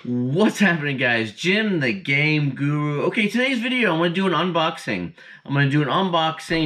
What's happening, guys? Jim, the game guru. Okay, today's video, I'm going to do an unboxing.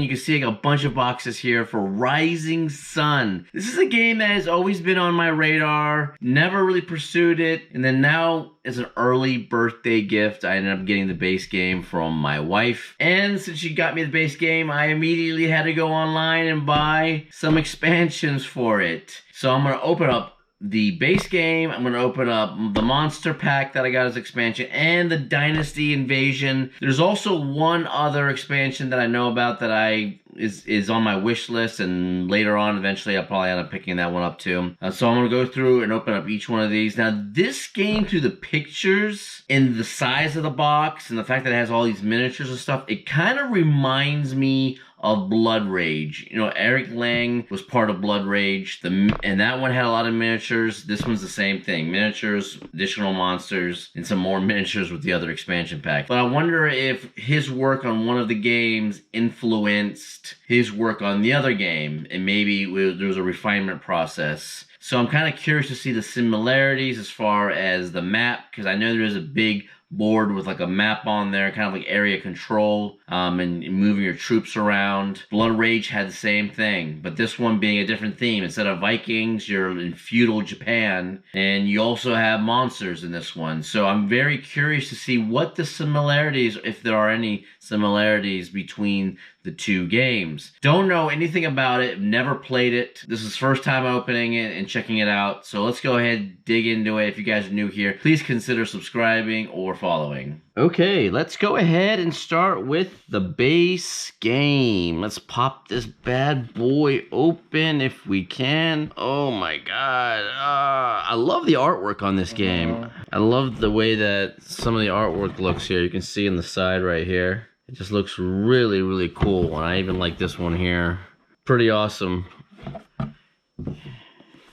You can see I got a bunch of boxes here for Rising Sun. This is a game that has always been on my radar, never really pursued it, and then now, as an early birthday gift, I ended up getting the base game from my wife. And since she got me the base game, I immediately had to go online and buy some expansions for it. So I'm going to open up the base game. I'm going to open up the monster pack that I got as expansion and the Dynasty Invasion. There's also one other expansion that I know about that is on my wish list, and later on eventually I'll probably end up picking that one up too. So I'm going to go through and open up each one of these. Now this game, through the pictures and the size of the box and the fact that it has all these miniatures and stuff, it kind of reminds me of Blood Rage. You know, Eric Lang was part of Blood Rage, and that one had a lot of miniatures. This one's the same thing. Miniatures, additional monsters, and some more miniatures with the other expansion pack. But I wonder if his work on one of the games influenced his work on the other game, and maybe there was a refinement process. So I'm kind of curious to see the similarities as far as the map, because I know there is a big board with like a map on there, kind of like area control, and moving your troops around. Blood Rage had the same thing, but this one being a different theme. Instead of Vikings, you're in feudal Japan, and you also have monsters in this one. So I'm very curious to see what the similarities, if there are any similarities between the two games. Don't know anything about it, never played it. This is first time opening it and checking it out. So let's go ahead and dig into it. If you guys are new here, please consider subscribing or following. Okay, let's go ahead and start with the base game. Let's pop this bad boy open if we can. Oh my god. I love the artwork on this game. I love the way that some of the artwork looks here. You can see in the side right here. It just looks really, really cool. And I even like this one here. Pretty awesome.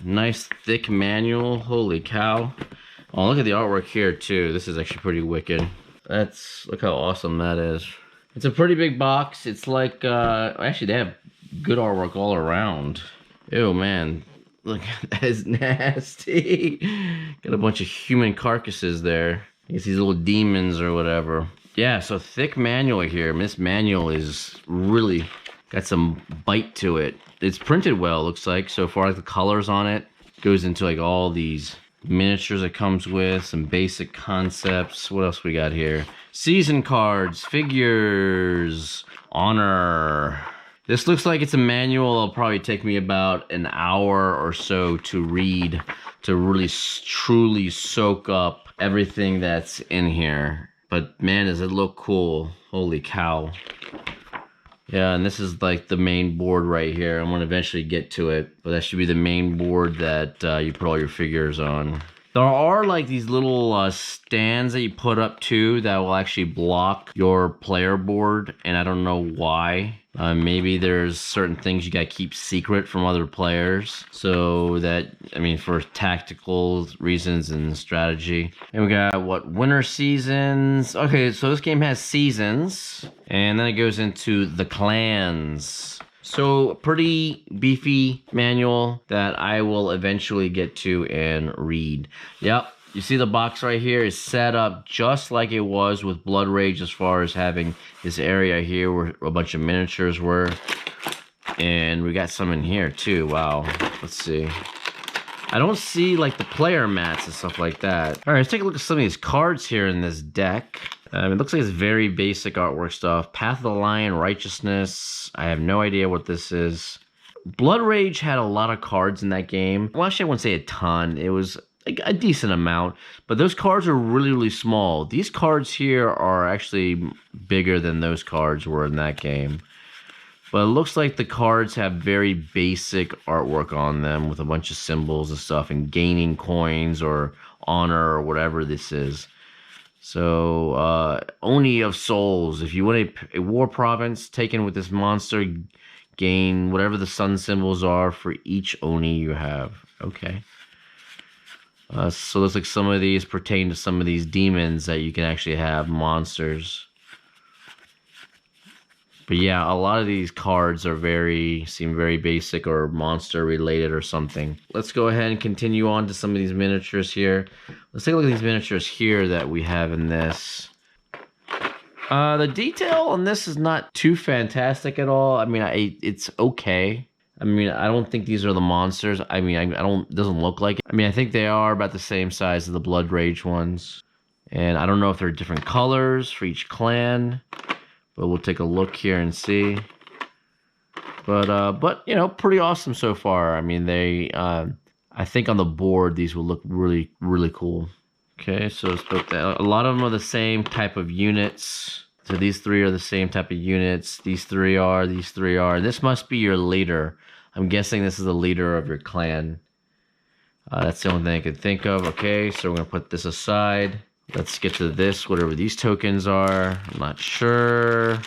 Nice thick manual. Holy cow. Oh, look at the artwork here too. This is actually pretty wicked. Look how awesome that is. It's a pretty big box. It's like, actually they have good artwork all around. Ew, man. Look, that is nasty. Got a bunch of human carcasses there. I guess these little demons or whatever. Yeah, so thick manual here. This manual is really got some bite to it. It's printed well, looks like. So far, like the colors on it goes into like all these miniatures it comes with, some basic concepts. What else we got here? Season cards, figures, honor. This looks like it's a manual. It'll probably take me about an hour or so to read, to really truly soak up everything that's in here. But man, does it look cool. Holy cow. Yeah, and this is like the main board right here. I'm going to eventually get to it, but that should be the main board that you put all your figures on. There are like these little stands that you put up too that will actually block your player board, and I don't know why. Maybe there's certain things you gotta keep secret from other players, so that, I mean, for tactical reasons and strategy. And we got, what, winter seasons. Okay, so this game has seasons, and then it goes into the clans. So, a pretty beefy manual that I will eventually get to and read. Yep, you see the box right here is set up just like it was with Blood Rage, as far as having this area here where a bunch of miniatures were. And we got some in here too. Wow, let's see. I don't see like the player mats and stuff like that. All right, let's take a look at some of these cards here in this deck. It looks like it's very basic artwork stuff. Path of the Lion, Righteousness. I have no idea what this is. Blood Rage had a lot of cards in that game. Well, actually, I wouldn't say a ton. It was like a decent amount, but those cards are really, really small. These cards here are actually bigger than those cards were in that game. But it looks like the cards have very basic artwork on them with a bunch of symbols and stuff, and gaining coins or honor or whatever this is. So, Oni of Souls. If you want a war province taken with this monster, gain whatever the sun symbols are for each Oni you have. Okay. So it looks like some of these pertain to some of these demons that you can actually have monsters. But yeah, a lot of these cards are seem very basic or monster related or something. Let's go ahead and continue on to some of these miniatures here. Let's take a look at these miniatures here that we have in this. The detail on this is not too fantastic at all. I mean, it's okay. I mean, I don't think these are the monsters. I mean, it doesn't look like it. I mean, I think they are about the same size as the Blood Rage ones. And I don't know if they're different colors for each clan, but we'll take a look here and see. But you know, pretty awesome so far. I mean, I think on the board, these will look really, really cool. Okay, so let's put that. A lot of them are the same type of units. So these three are the same type of units. These three are. This must be your leader. I'm guessing this is the leader of your clan. That's the only thing I could think of. Okay, so we're going to put this aside. Let's get to this, whatever these tokens are. I'm not sure.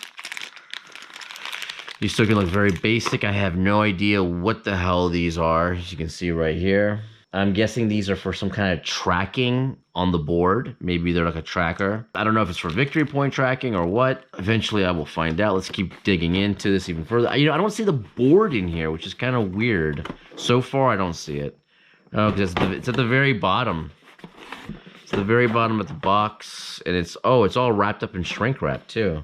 These tokens look very basic. I have no idea what the hell these are, as you can see right here. I'm guessing these are for some kind of tracking on the board. Maybe they're like a tracker. I don't know if it's for victory point tracking or what. Eventually I will find out. Let's keep digging into this even further. You know, I don't see the board in here, which is kind of weird. So far, I don't see it. Oh, because it's at the very bottom. It's at the very bottom of the box. And it's all wrapped up in shrink wrap too.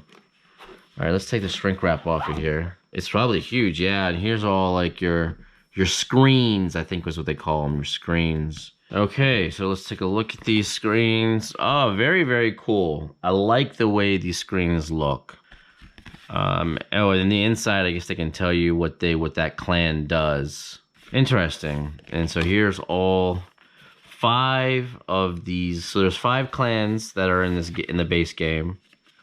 All right, let's take the shrink wrap off of here. It's probably huge, yeah. And here's all like your screens, I think was what they call them, your screens. Okay, so let's take a look at these screens. Oh, very, very cool. I like the way these screens look. Oh, and the inside, I guess they can tell you what that clan does. Interesting. And so here's all 5 of these. So there's 5 clans that are in the base game.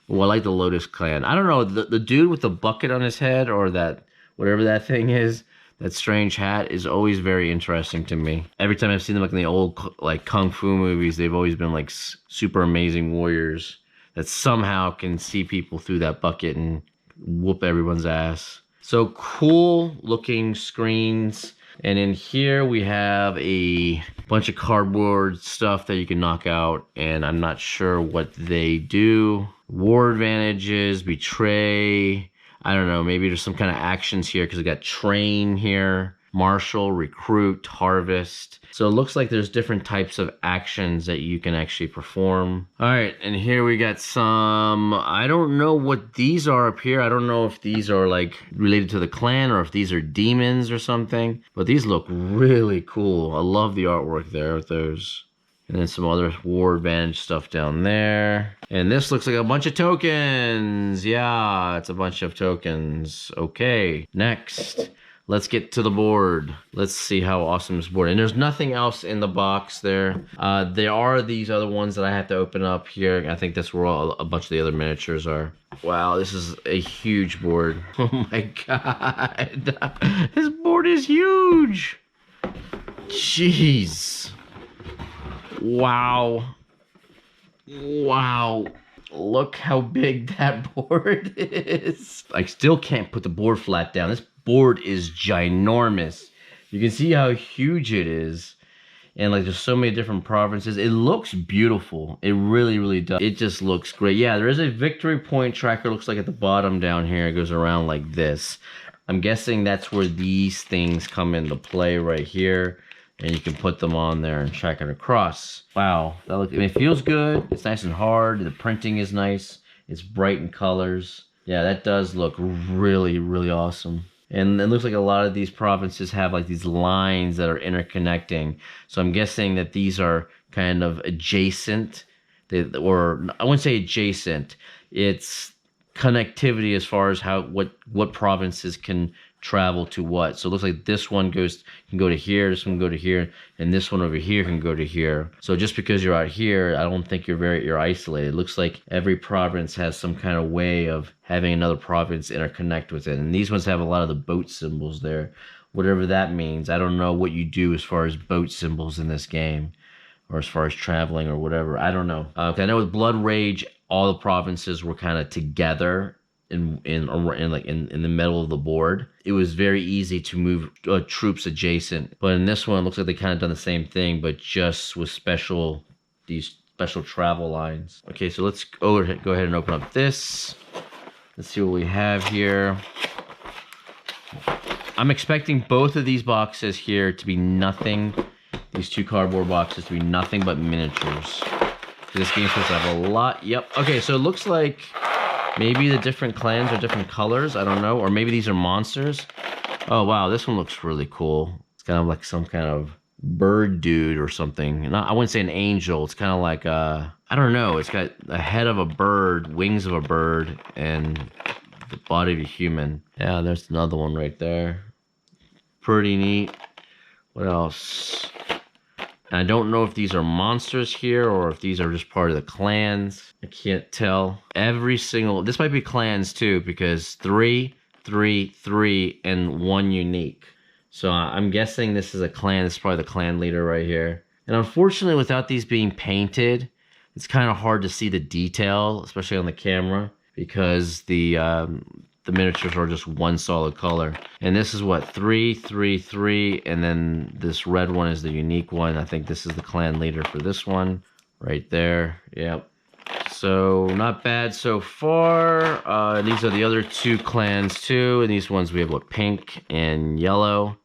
Well, I like the Lotus clan. I don't know, the dude with the bucket on his head, or that whatever that thing is. That strange hat is always very interesting to me. Every time I've seen them like in the old like kung fu movies, they've always been like super amazing warriors that somehow can see people through that bucket and whoop everyone's ass. So cool looking screens. And in here we have a bunch of cardboard stuff that you can knock out, and I'm not sure what they do. War advantages, betray. I don't know, maybe there's some kind of actions here because we got train here, marshal, recruit, harvest. So it looks like there's different types of actions that you can actually perform. All right, and here we got some, I don't know what these are up here. I don't know if these are like related to the clan or if these are demons or something, but these look really cool. I love the artwork there with those. And then some other war advantage stuff down there. And this looks like a bunch of tokens. Yeah, it's a bunch of tokens. Okay, next. Let's get to the board. Let's see how awesome this board is. And there's nothing else in the box there. There are these other ones that I have to open up here. I think that's where a bunch of the other miniatures are. Wow, this is a huge board. Oh my god. This board is huge. Jeez. Wow. Wow. Look how big that board is. I still can't put the board flat down. This board is ginormous. You can see how huge it is. And like there's so many different provinces. It looks beautiful. It really, really does. It just looks great. Yeah, there is a victory point tracker. Looks like at the bottom down here. It goes around like this. I'm guessing that's where these things come into play right here. And you can put them on there and track it across. Wow, that look, I mean, it feels good. It's nice and hard. The printing is nice. It's bright in colors. Yeah, that does look really, really awesome. And it looks like a lot of these provinces have like these lines that are interconnecting. So I'm guessing that these are kind of adjacent. Or I wouldn't say adjacent. It's connectivity as far as what provinces can travel to what. So it looks like this one can go to here, this one can go to here, and this one over here can go to here. So just because you're out here, I don't think you're isolated. It looks like every province has some kind of way of having another province interconnect with it. And these ones have a lot of the boat symbols there. Whatever that means. I don't know what you do as far as boat symbols in this game, or as far as traveling or whatever. I don't know. I know with Blood Rage, all the provinces were kind of together in the middle of the board. It was very easy to move troops adjacent, but in this one it looks like they kind of done the same thing, but just with these special travel lines. Okay, so let's go ahead and open up this. Let's see what we have here. I'm expecting both of these boxes here to be nothing. These 2 cardboard boxes to be nothing but miniatures. This game's supposed to have a lot. Yep. Okay, so it looks like maybe the different clans are different colors. I don't know. Or maybe these are monsters. Oh, wow. This one looks really cool. It's kind of like some kind of bird dude or something. I wouldn't say an angel. It's kind of like I don't know. It's got a head of a bird, wings of a bird, and the body of a human. Yeah, there's another one right there. Pretty neat. What else? And I don't know if these are monsters here or if these are just part of the clans. I can't tell. Every single... This might be clans too, because 3, 3, 3, and 1 unique. So I'm guessing this is a clan. This is probably the clan leader right here. And unfortunately, without these being painted, it's kind of hard to see the detail, especially on the camera, because the miniatures are just one solid color. And this is what, 3, 3, 3, and then this red one is the unique one. I think this is the clan leader for this one right there. Yep. So not bad so far. These are the other 2 clans too, and these ones we have what, pink and yellow.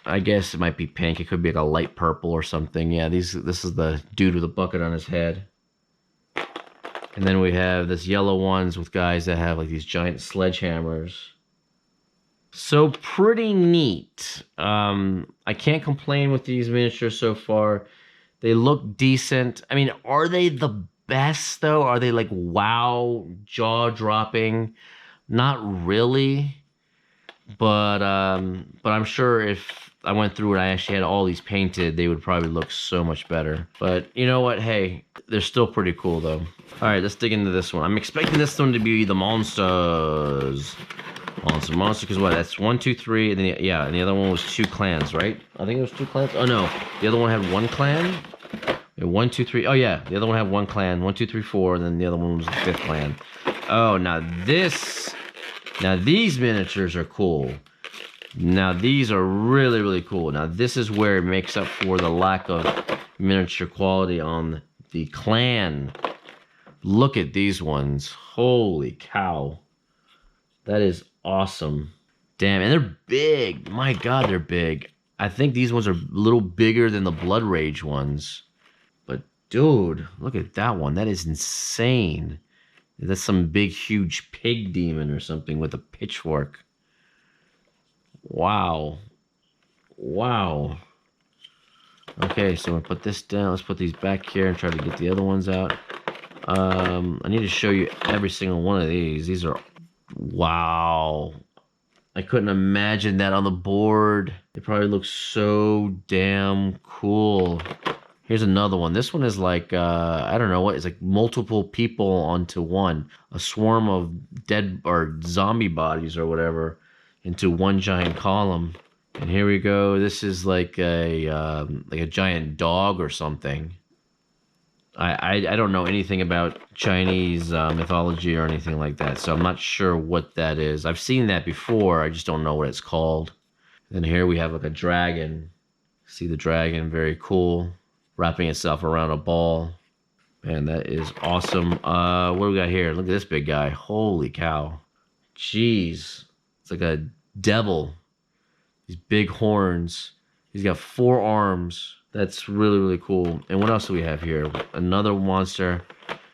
I guess it might be pink. It could be like a light purple or something. Yeah, this is the dude with a bucket on his head. And then we have this yellow ones with guys that have like these giant sledgehammers. So pretty neat. I can't complain with these miniatures so far. They look decent. I mean, are they the best though? Are they like wow, jaw-dropping? Not really. But I'm sure if I went through and I actually had all these painted, they would probably look so much better. But you know what? Hey, they're still pretty cool though. All right, let's dig into this one. I'm expecting this one to be the monsters. Monster, because what? That's 1, 2, 3, and then yeah, and the other one was 2 clans, right? I think it was 2 clans. Oh no, the other one had 1 clan. Yeah, 1, 2, 3. Oh yeah, the other one had 1 clan. 1, 2, 3, 4, and then the other one was the 5th clan. Oh, now these miniatures are cool. Now these are really, really cool. Now this is where it makes up for the lack of miniature quality on the clan. Look at these ones. Holy cow. That is awesome. Damn, and they're big. My God, they're big. I think these ones are a little bigger than the Blood Rage ones. But dude, look at that one. That is insane. That's some big, huge pig demon or something with a pitchfork. Wow. Wow. Okay, so I'm gonna put this down. Let's put these back here and try to get the other ones out. I need to show you every single one of these. These are... Wow. I couldn't imagine that on the board. It probably looks so damn cool. Here's another one. This one is like, I don't know what, it's like multiple people onto one. A swarm of dead or zombie bodies or whatever into one giant column. And here we go. This is like a giant dog or something. I don't know anything about Chinese mythology or anything like that, so I'm not sure what that is. I've seen that before, I just don't know what it's called. And here we have like a dragon. See the dragon, very cool. Wrapping itself around a ball. Man, that is awesome. What do we got here? Look at this big guy. Holy cow. Jeez. It's like a devil. These big horns. He's got 4 arms. That's really, really cool. And what else do we have here? Another monster.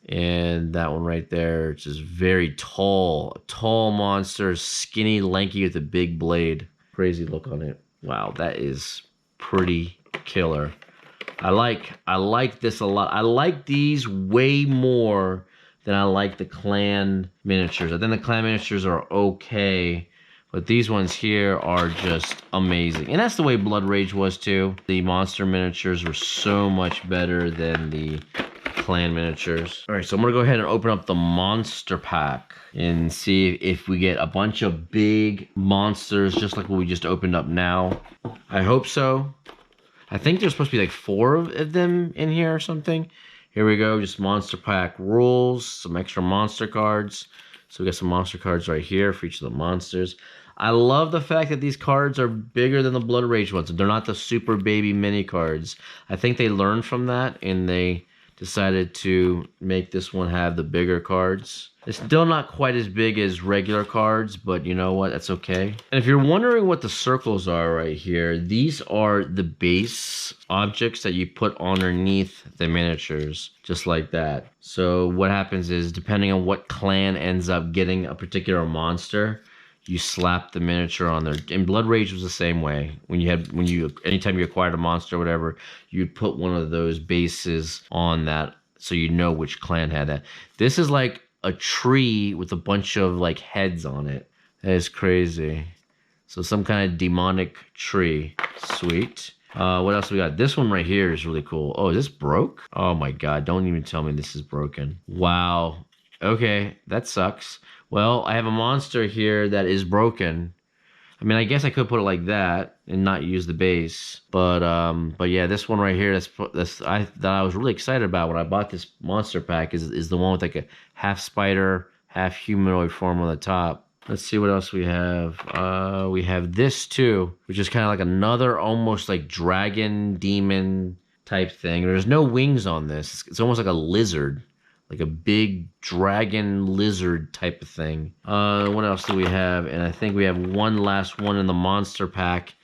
And that one right there, which is very tall. A tall monster, skinny, lanky with a big blade. Crazy look on it. Wow, that is pretty killer. I like this a lot. I like these way more than I like the clan miniatures. I think the clan miniatures are okay. But these ones here are just amazing. And that's the way Blood Rage was too. The monster miniatures were so much better than the clan miniatures. All right, so I'm gonna go ahead and open up the monster pack and see if we get a bunch of big monsters just like what we just opened up now. I hope so. I think there's supposed to be like 4 of them in here or something. Here we go, just monster pack rules, some extra monster cards. So we got some monster cards right here for each of the monsters. I love the fact that these cards are bigger than the Blood Rage ones. They're not the super baby mini cards. I think they learned from that and they decided to make this one have the bigger cards. It's still not quite as big as regular cards, but you know what? That's okay. And if you're wondering what the circles are right here, these are the base objects that you put underneath the miniatures, just like that. So what happens is, depending on what clan ends up getting a particular monster, you slap the miniature on there. And Blood Rage was the same way. Anytime you acquired a monster or whatever, you'd put one of those bases on that so you know which clan had that. This is like a tree with a bunch of like heads on it. That is crazy. So some kind of demonic tree. Sweet. What else we got? This one right here is really cool. Oh, is this broke? Oh my god, don't even tell me this is broken. Wow. Okay, that sucks. Well, I have a monster here that is broken. I mean, I guess I could put it like that and not use the base, but yeah, this one right here, that I was really excited about when I bought this monster pack is the one with like a half spider, half humanoid form on the top. Let's see what else we have. We have this too, which is kind of like another almost like dragon demon type thing. There's no wings on this. It's almost like a lizard. Like a big dragon lizard type of thing. What else do we have? And I think we have one last one in the monster pack.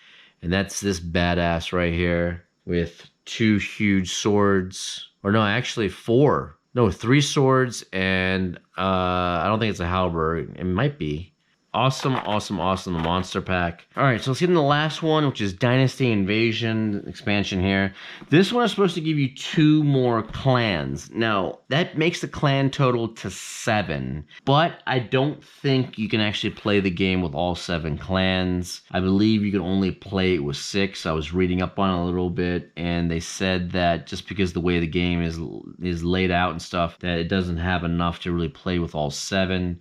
And that's this badass right here with 2 huge swords. Or no, actually 4. No, 3 swords and I don't think it's a halberd. It might be. Awesome, awesome, awesome, the monster pack. All right, so let's get in the last one, which is Dynasty Invasion expansion here. This one is supposed to give you 2 more clans. Now, that makes the clan total to 7, but I don't think you can actually play the game with all 7 clans. I believe you can only play it with 6. I was reading up on it a little bit, and they said that just because the way the game is laid out and stuff, that it doesn't have enough to really play with all 7.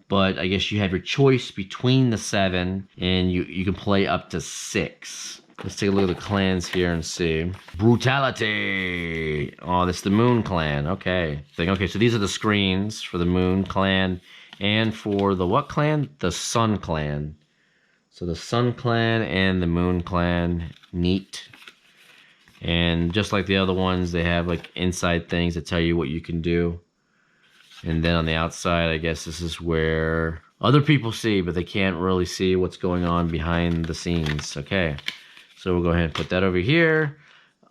But I guess you have your choice between the 7, and you can play up to 6. Let's take a look at the clans here and see. Brutality! Oh, this is the Moon Clan. Okay. Okay, so these are the screens for the Moon Clan. And for the what clan? The Sun Clan. So the Sun Clan and the Moon Clan. Neat. And just like the other ones, they have like inside things that tell you what you can do. And then on the outside, I guess this is where other people see, but they can't really see what's going on behind the scenes. Okay, so we'll go ahead and put that over here.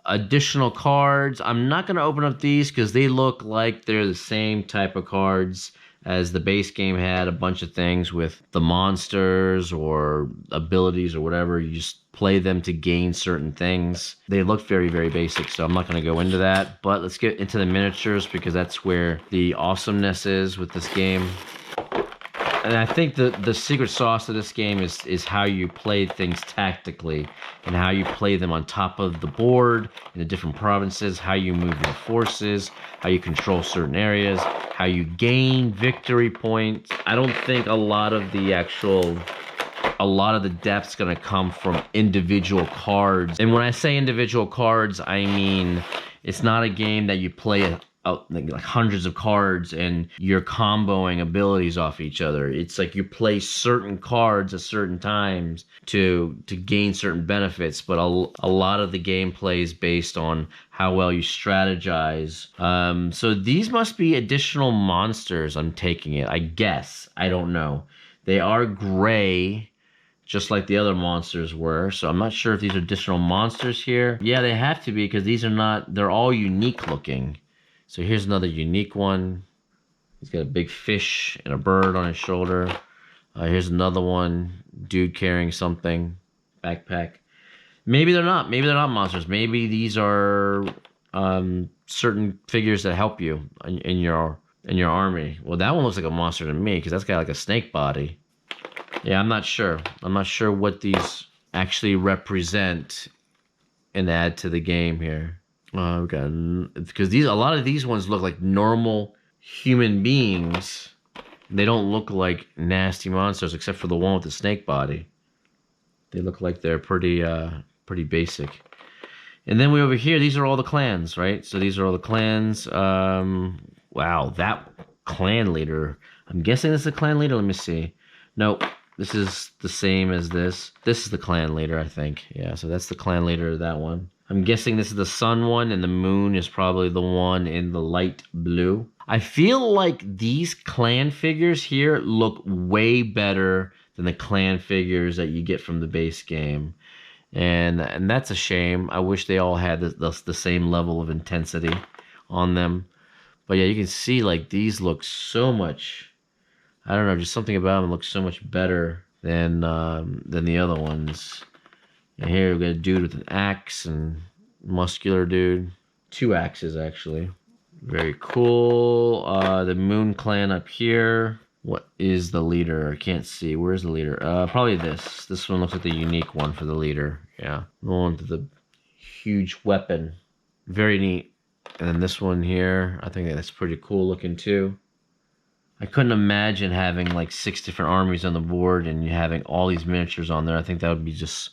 Additional cards. I'm not going to open up these because they look like they're the same type of cards as the base game had. A bunch of things with the monsters or abilities or whatever. You just play them to gain certain things. They look very, very basic, so I'm not going to go into that. But let's get into the miniatures because that's where the awesomeness is with this game. And I think the secret sauce of this game is how you play things tactically and how you play them on top of the board in the different provinces, how you move your forces, how you control certain areas, how you gain victory points. I don't think a lot of the depth's going to come from individual cards. And when I say individual cards, I mean it's not a game that you play like hundreds of cards and you're comboing abilities off each other. It's like you play certain cards at certain times to gain certain benefits, but a lot of the gameplay is based on how well you strategize. So these must be additional monsters, I'm taking it. I guess. I don't know. They are gray, just like the other monsters were. So I'm not sure if these are additional monsters here. Yeah, they have to be because these are not, they're all unique looking. So here's another unique one. He's got a big fish and a bird on his shoulder. Here's another one. Dude carrying something. Backpack. Maybe they're not. Maybe they're not monsters. Maybe these are certain figures that help you in your army. Well, that one looks like a monster to me because that's got like a snake body. Yeah, I'm not sure. I'm not sure what these actually represent and add to the game here. Because a lot of these ones look like normal human beings. They don't look like nasty monsters, except for the one with the snake body. They look like they're pretty basic. And then over here, these are all the clans, right? So these are all the clans. Wow, that clan leader. I'm guessing this is a clan leader. Let me see. Nope, this is the same as this. This is the clan leader, I think. Yeah, so that's the clan leader of that one. I'm guessing this is the sun one, and the moon is probably the one in the light blue. I feel like these clan figures here look way better than the clan figures that you get from the base game. And that's a shame. I wish they all had the same level of intensity on them. But yeah, you can see like these look so much, I don't know, just something about them looks so much better than the other ones. And here we got a dude with an axe and muscular dude. 2 axes actually. Very cool. The Moon Clan up here. What is the leader? I can't see. Where's the leader? Probably this. This one looks like the unique one for the leader. Yeah. The one with the huge weapon. Very neat. And then this one here, I think that's pretty cool looking too. I couldn't imagine having like 6 different armies on the board and you having all these miniatures on there. I think that would be just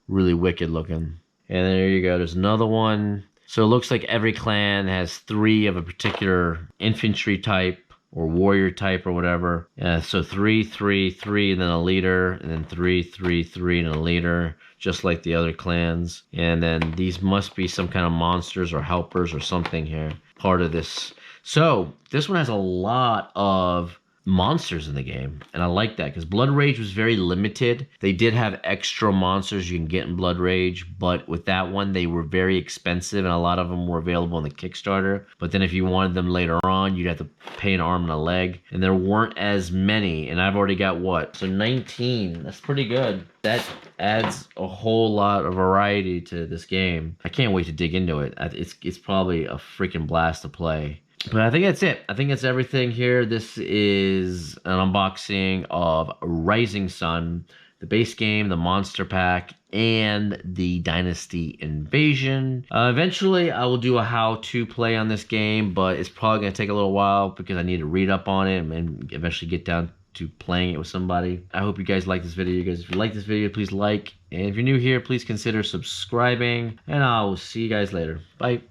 really wicked looking. And there you go. There's another one. So it looks like every clan has 3 of a particular infantry type or warrior type or whatever. So 3, 3, 3, and then a leader, and then 3, 3, 3, and a leader, just like the other clans. And then these must be some kind of monsters or helpers or something here, part of this. So this one has a lot of monsters in the game, and I like that because Blood Rage was very limited. They did have extra monsters you can get in Blood Rage, but with that one they were very expensive, and a lot of them were available on the Kickstarter. But then if you wanted them later on, you'd have to pay an arm and a leg, and there weren't as many. And I've already got what, so 19. That's pretty good. That adds a whole lot of variety to this game. I can't wait to dig into it. It's probably a freaking blast to play. But I think that's it. I think that's everything here. This is an unboxing of Rising Sun, the base game, the monster pack, and the Dynasty Invasion. Eventually, I will do a how-to play on this game, but it's probably going to take a little while because I need to read up on it and eventually get down to playing it with somebody. I hope you guys like this video. You guys, if you like this video, please like. And if you're new here, please consider subscribing. And I will see you guys later. Bye.